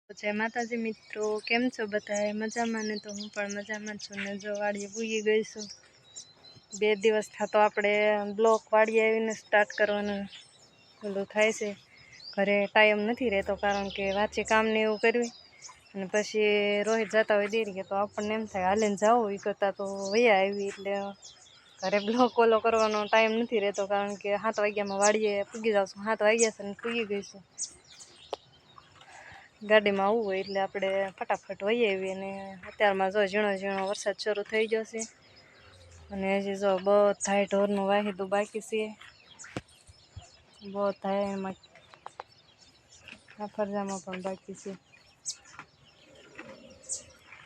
जय माताजी मित्रों, केम छो बधाए मजा में? तो हूँ पण मजा में छूं ने जो वाड़ीए पूगी गई छूं। 2 दिवस था तो आपणे ब्लॉक वाड़ीए आवीने स्टार्ट करवानुं ओલું થાય છે। घरे टाइम नहीं रहतो कारण के वांचे काम ने एवुं कर्युं अने पछी रोहित जाता होय देरीए तो आपणे एम थाय हालीने जाओ ई करता तो वया आवी એટલે घरे ब्लॉक ओलो करवानो टाइम नहीं रहतो कारण के 7 वाग्यामां वाड़ीए पूगी जाऊं छुं। 7 वाग्या छे ने पूगी गई छुं। गाड़ी में आवવું હોય એટલે આપણે ફટાફટ વહી આવીએ અને અત્યારમાં જો ઝીણો ઝીણો વરસાદ શરૂ થઈ ગયો છે અને હજી જો બધાય ઢોરનું વાહિદું બાકી છે। બધાય એમાં ફરજામાં પણ બાકી છે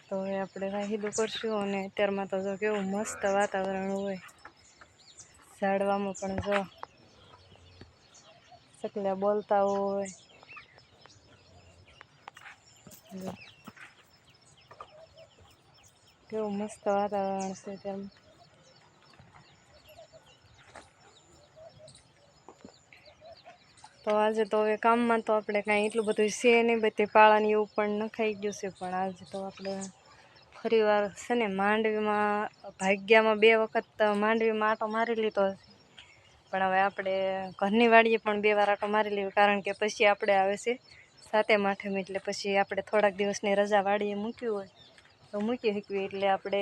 તો હવે આપણે વાહિદું કરશું અને અત્યારમાં તો જો કેવું મસ્ત વાતાવરણ હોય। ઝાડવામાં પણ જો સકલા બોલતા હોય। કેવું મસ્ત વાતાવરણ છે તેમ। તો આજે તો હવે કામમાં તો આપણે કાંઈ એટલું બધું છે નહીં, બધી પાળાની એવું પણ નખાઈ ગયું છે પણ આજે તો આપણે ફરીવાર છે ને માંડવીમાં ભાગ્યામાં 2 વખત માંડવીમાં આટો મારી લીધો છે પણ હવે આપણે ઘરની વાડીએ પણ 2 વાર આટો મારી લેવી કારણ કે પછી આપણે આવે છે 7મ 8મ એટલે પછી આપણે થોડાક દિવસની રજા વાડીએ મૂકી હોય તો મૂકી શકીએ એટલે આપણે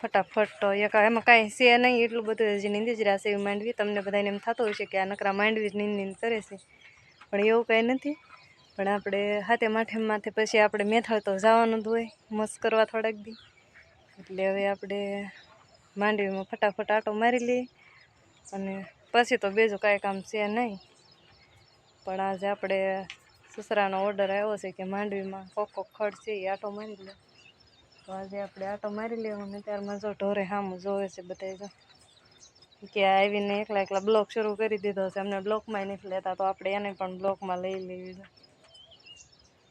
ફટાફટ તો એક એમાં કાંઈ છે નહીં એટલું બધું હજી નીંદી જ રહ્યા છે એવી માંડવી। તમને બધાને એમ થતું હશે કે આ નકરા માંડવી જ નીંદ કરે છે પણ એવું કાંઈ નથી। પણ આપણે 7મ 8મમાંથી પછી આપણે મેથાળ તો જવાનું જ હોય મસ્ત કરવા થોડાક દી એટલે હવે આપણે માંડવીમાં ફટાફટ આટો મારી લઈએ અને પછી તો બીજું કાંઈ કામ છે નહીં। પણ આજે આપણે સસરાનો ઓર્ડર આવ્યો છે કે માંડવીમાં કોક ખડ છે એ આટો મારી લે તો આજે આપણે આટો મારી લેવું। ત્યારમાં જો ઢોરે સામું જોવે છે બધા જો કે આવીને એકલા બ્લોક શરૂ કરી દીધો છે। અમને બ્લોકમાં નથી લેતા તો આપણે એને પણ બ્લોકમાં લઈ લેવી।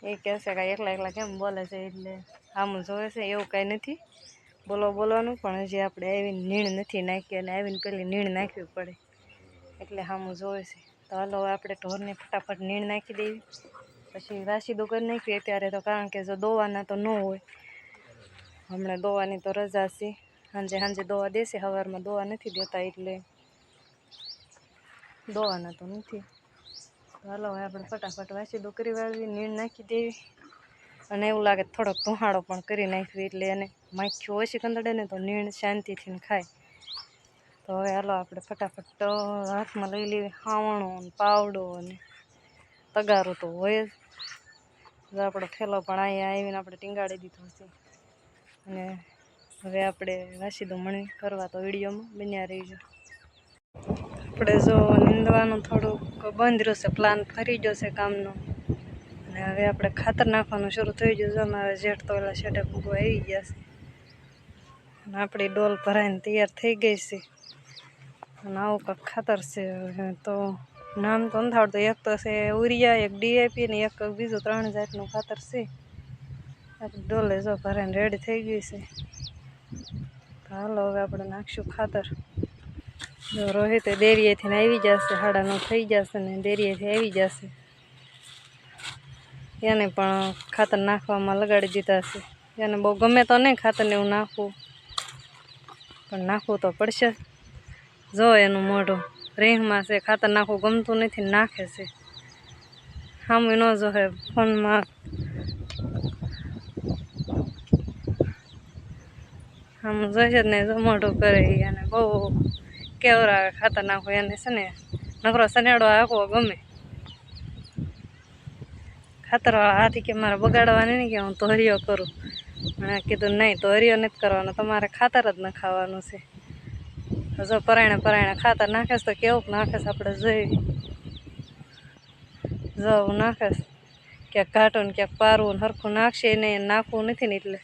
એ કહેશે કે એકલા કેમ બોલે છે એટલે સામું જોવે છે એવું કાંઈ નથી બોલવાનું પણ હજી આપણે આવીને નીણ નથી નાખી અને આવીને પેલી નીણ નાખવી પડે એટલે સામું જોવે છે। તો હાલો આપણે ઢોરને ફટાફટ નીણ નાખી દેવી પછી વાસીદો કરી નાખવી અત્યારે તો કારણ કે જો દોવાના તો ન હોય હમણાં દોવાની તો રજા છે સાંજે દોવા દેશે સવારમાં દોવા નથી દેતા એટલે દોવાના તો નથી। હાલો આપણે ફટાફટ વાસીદો કરી વાળવી નીણ નાખી દેવી અને એવું લાગે થોડોક ધુહાડો પણ કરી નાખવી એટલે એને માખીઓ ઓછી કંદડે ને તો નીણ શાંતિથી ખાય। તો હવે હાલો આપણે ફટાફટ હાથમાં લઈ લેવી હાવણો અને પાવડો અને તગારો તો હોય જ આપણો થેલો પણ અહીંયા આવીને આપણે ટીંગાડી દીધો છે અને હવે આપણે વાસીદો મણી કરવા તો વિડીયોમાં બન્યા રહીજો। આપણે જો નીંદવાનું થોડુંક બંધ રહ્યું છે પ્લાન ફરી ગયો છે કામનો અને હવે આપણે ખાતર નાખવાનું શરૂ થઈ ગયું છે। અમારે જેઠ તો ઓલા શેઢે ફૂગવા આવી ગયા છે અને આપણી ડોલ ભરાઈને તૈયાર થઈ ગઈ છે અને આવું કંઈક ખાતર છે તો નામ તો નથી આવડતું। એક તો છે ઉરિયા, એક DAP ને એક બીજું 3 જાતનું ખાતર છે। આપણી ડોલે જો ભરાઈને રેડી થઈ ગઈ છે તો હાલો હવે આપણે નાખશું ખાતર। જો રોહિતે દેરીએથી આવી જશે 9:30 થઈ જશે ને દેરીએથી આવી જશે એને પણ ખાતર નાખવામાં લગાડી દીધા છે। એને બહુ ગમે તો નહીં ખાતરને એવું નાખવું પણ નાખવું તો પડશે। જો એનું મોઢું રીંગમાં છે ખાતર નાખવું ગમતું નથી નાખે છે સામું ન જોહે ફોનમાં સામું જોઈશે જ નહીં જો મોઢું કરે એને બહુ કેવરાવે ખાતર નાખવું એને છે ને નકરો સનેડો આખવો ગમે। ખાતરવાળા હાથી કે મારે બગાડવાની નહીં કે હું ધોરિયો કરું અને કીધું નહીં ધોરિયો નથી કરવાનો તમારે ખાતર જ નખાવાનું છે। જો પરાયણે ખાતર નાખેશ તો કેવું નાખેશ આપણે જોઈ જો હું નાખેશ ક્યાંક ઘાટું ને ક્યાંક પારવું ને સરખું નાખશે નહીં નાખવું નથી ને એટલે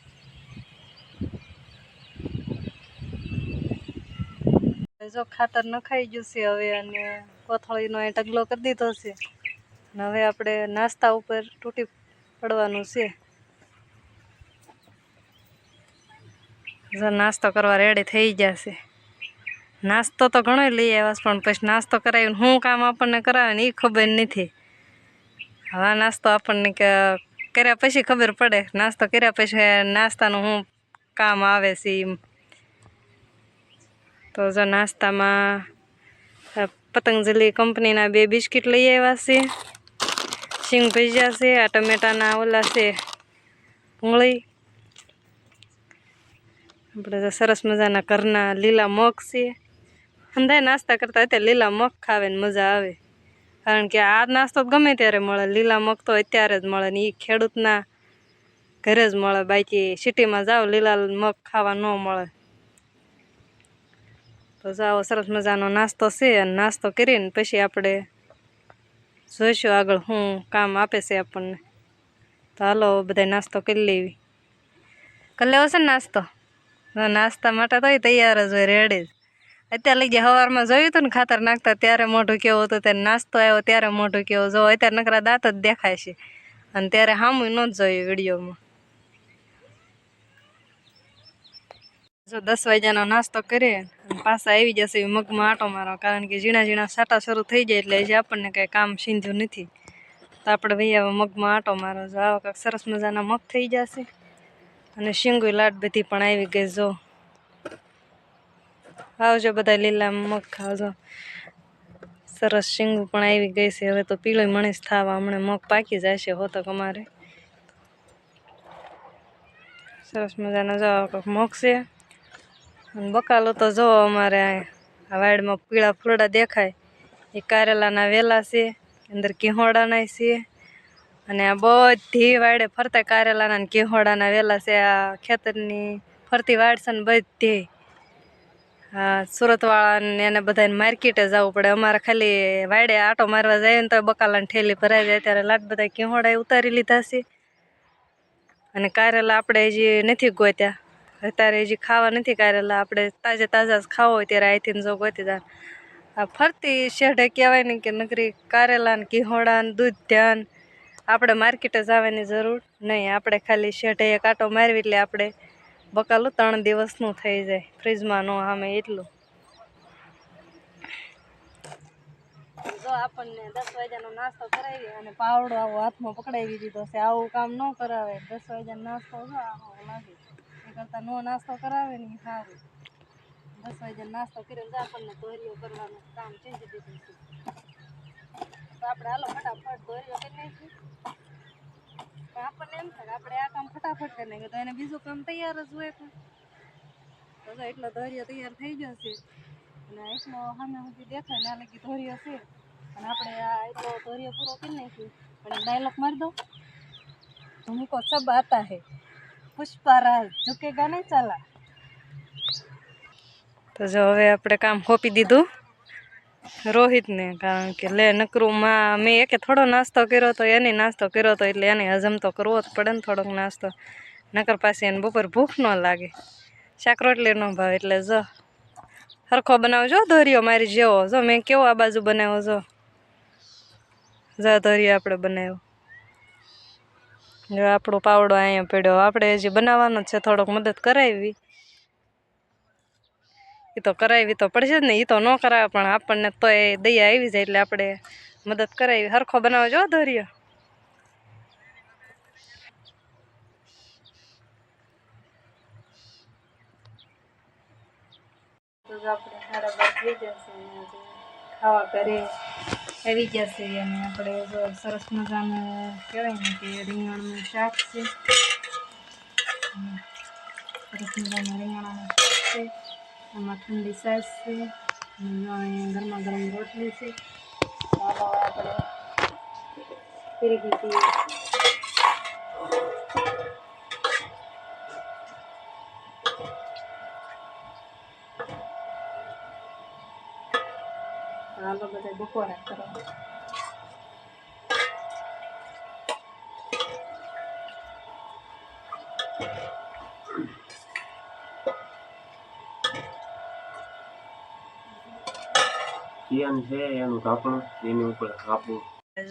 જો ખાતર નખાઈ ગયું છે હવે અને કોથળીનો એ ઢગલો કરી દીધો છે અને હવે આપણે નાસ્તા ઉપર તૂટી પડવાનું છે। જો નાસ્તો કરવા રેડી થઈ જશે। નાસ્તો તો ઘણો લઈ આવ્યા પણ પછી નાસ્તો કરાવીને શું કામ આપણને કરાવે ને એ ખબર નથી। હા નાસ્તો આપણને કર્યા પછી ખબર પડે, નાસ્તો કર્યા પછી નાસ્તાનું શું કામ આવે છે એમ. તો જો નાસ્તામાં પતંજલિ કંપનીના 2 બિસ્કિટ લઈ આવ્યા છે, સિંગ ભજીયા છે, આ ટમેટાના ઓલા છે ભૂંગળી, આપણે તો સરસ મજાના ઘરના લીલા મગ છે. અંધાય નાસ્તા કરતા અત્યારે લીલા મગ ખાવાની મજા આવે, કારણ કે આ નાસ્તો ગમે ત્યારે મળે, લીલા મગ તો અત્યારે જ મળે ને એ ખેડૂતના ઘરે જ મળે, બાકી સિટીમાં જાઓ લીલા મગ ખાવા ન મળે. તો જાઓ સરસ મજાનો નાસ્તો છે, અને નાસ્તો કરીને પછી આપણે જોઈશું આગળ શું કામ આપે છે આપણને. તો હાલો બધા નાસ્તો કરી લેવી. કરી લેવો છે ને નાસ્તો? નાસ્તા માટે તો તૈયાર જ હોય, રેડી જ. અત્યારે લઈ ગયા સવારમાં જોયું હતું ને ખાતર નાખતા ત્યારે મોઢું કેવું હતું, ત્યારે નાસ્તો આવ્યો ત્યારે મોઢું કેવું. જો અત્યારે નકરા દાંત જ દેખાય છે, અને ત્યારે સામું ન જ જોયું વિડીયોમાં. જો 10 વાગ્યાનો નાસ્તો કરીએ અને પાછા આવી જશે મગમાં આટો મારવા, કારણ કે ઝીણા ઝીણા સાટા શરૂ થઈ જાય એટલે હજી આપણને કંઈ કામ સીંધ્યું નથી. તો આપણે ભાઈ હવે મગમાં આટો મારો. જો આવા કાંઈક સરસ મજાના મગ થઈ જશે, અને શીંગું લાડ બધી પણ આવી ગઈ. જો આવજો બધા લીલા મગ ખાવજો. સરસ શીંગું પણ આવી ગઈ છે. હવે તો પીળો મણીસ થવા હમણાં મગ પાકી જાય છે. હો તો અમારે સરસ મજાના જો મગ છે. અને બકાલો તો જો અમારે આ વાડમાં પીળા ફૂલડા દેખાય એ કારેલાના વેલા છે, અંદર કિહોડાના છે, અને આ બધી વાડે ફરતા કારેલાના ને કિહોડાના વેલા છે. આ ખેતરની ફરતી વાડ છે ને બધી હા સુરતવાળાને એને બધાને માર્કેટે જવું પડે. અમારે ખાલી વાડે આટો મારવા જાય ને તો બકાલાની ઠેલી ભરાઈ જાય. ત્યારે લાટ બધા કિહોડા ઉતારી લીધા છે, અને કારેલા આપણે હજી નથી ગોત્યા, અત્યારે હજી ખાવા નથી કારેલા. આપણે તાજા તાજા જ ખાવા હોય ત્યારે આઈથી જો ગોતી જાય. આ ફરતી શેઢે કહેવાય ને કે નકરી કારેલા ને કિહોડા ને દૂધ ધ્યાન, આપણે માર્કેટે જવાની જરૂર નહીં. આપણે ખાલી શેઢે એક આટો મારવી એટલે આપણે બકાલું 3 દિવસનું થઈ જાય, ફ્રીજમાં ન સામે એટલું. જો આપણને 10 વાગ્યાનો નાસ્તો કરાવી અને પાવડો આવો હાથમાં પકડાવી દીધો છે. આવું કામ ન કરાવે. 10 વાગ્યાનો નાસ્તો જો આવો લાગે એ કરતાં નો નાસ્તો કરાવે ને સારું. 10 વાગ્યાનો નાસ્તો કરીને આપણને ધોરીઓ કરવાનું કામ ચીંધી દીધું છે. તો આપણે હાલો ફટાફટ ધોરીઓ કરી નાખીએ. પણ આપણને એમ થાય આપણે આ કામ ફટાફટ કરી નાખીએ તો એને બીજું કામ તૈયાર જ હોય. તો એટલો ધોરીઓ તૈયાર થઈ ગયો છે, અને એટલો સામે સુધી દેખાય ને આ લગી ધોરીઓ છે, અને આપણે આ એટલો ધોરીઓ પૂરો કરી નાખીએ. પણ ડાયલોગ મારી દો, तुमको सब आता है, પુષ્પારાજ ઝુકેગા નહીં ચાલા. તો જો હવે આપણે કામ સોંપી દીધું રોહિતને, કારણ કે લે નકરું માં મેં એકે થોડો નાસ્તો કર્યો તો એને નાસ્તો કર્યો તો એટલે એને હજમ તો કરવો જ પડે ને થોડોક નાસ્તો, નકર પાછી એને બપોર ભૂખ ન લાગે, શાક રોટલી ન ભાવે. એટલે જો સરખો બનાવજો ધોરીઓ મારી જેવો. જો મેં કેવો આ બાજુ બનાવ્યો, જો ધોરીઓ આપણે બનાવ્યો. જો આપણો પાવડો અહીંયા પડ્યો, આપણે હજી બનાવવાનો જ છે, થોડોક મદદ કરાવી. એ તો કરાવી તો પડશે જ ને, એ તો ન કરાવે પણ આપણને તો એ દયા આવી જાય એટલે આપણે મદદ કરાવી. સરખો બનાવજો ધોરીઓ. તો આપણે 12:30 થઈ જશે, ખાવા ઘરે આવી જશે. અને આપણે જો સરસ મજાનું કહેવાય ને કે રીંગણનું શાક છે, સરસ મજાનું રીંગણાનું શાક છે, આમાં ઠંડી છાશ છે, અને ગરમા ગરમ રોટલી છે. ચાલો આપણે ફરી ગઈ. હાલો બધા બપોરા કરો.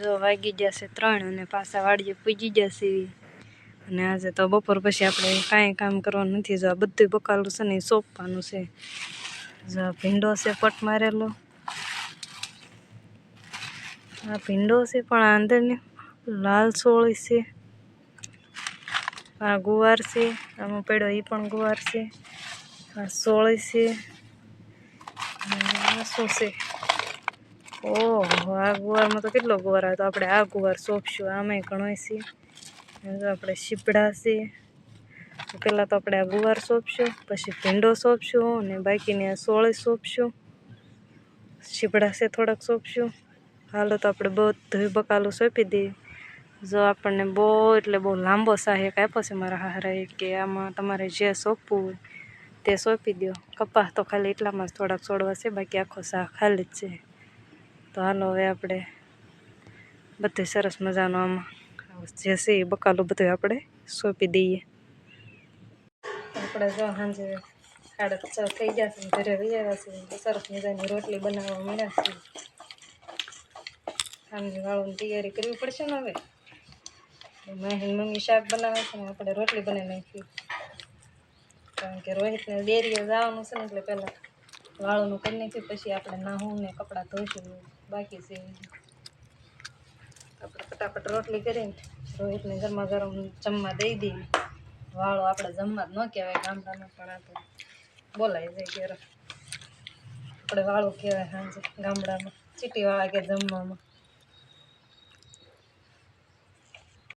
જો વાગી જશે 3 અને પાછા વાડીએ પૂજી જશે. અને આજે તો બપોર પછી આપણે કાંઈ કામ કરવાનું નથી. જો આ બધું બકાલું છે ને એ સોંપવાનું છે. જો ભીંડો છે પટ મારેલો, આ ભીંડો છે પણ આ અંદરની લાલ સોળી છે, આ ગુવાર છે, આમાં પડ્યો એ પણ ગુવાર છે, આ સોળી છે, આ શું છે? ઓહો, આ ગુવારમાં તો કેટલો ગુવાર આવે. તો આપણે આ ગુવાર સોંપશું. આમાંય ઘણો છે. આપણે શીપડા છે. પહેલાં તો આપણે આ ગુવાર સોંપશું, પછી ભીંડો સોંપશું, અને બાકીની આ સોળી સોંપશું. શીપડા છે થોડાક સોંપશું. હાલો તો આપણે બધું બકાલું સોંપી દઈએ. જો આપણને બહુ એટલે બહુ લાંબો સહાયક આપ્યો છે મારા હારાએ કે આમાં તમારે જે સોંપવું હોય તે સોંપી દો. કપાસ તો ખાલી એટલામાં જ થોડાક છોડવા છે, બાકી આખો શાક ખાલી જ છે. તો હાલો હવે આપણે બધું સરસ મજાનું આમાં જે છે એ બકાલું બધું આપણે સોંપી દઈએ. આપણે જો સાંજે 6:30 થઈ ગયા છે, ઘરે વહી આવ્યા છે. સરસ મજાની રોટલી બનાવવા મળ્યા છે. સાંજે વાળવાની તૈયારી કરવી પડશે ને હવે. માહીની મમ્મી શાક બનાવે છે ને આપણે રોટલી બનાવી નાખી, કારણ કે રોહિતને ડેરીએ જવાનું છે ને એટલે પહેલાં વાળુનું કરી નાખ્યું, પછી આપણે નાહું ને કપડાં ધોઈશું બાકી છે. આપણે ફટાફટ રોટલી કરીને રોહિતને ગરમા ગરમ જમવા દઈ દઈએ. વાળો આપણે જમવા જ ન કહેવાય ગામડામાં, પણ આ તો બોલાય જાય ત્યારે આપણે વાળું કહેવાય. સાંજે ગામડામાં ચીટીવાળા કે જમવામાં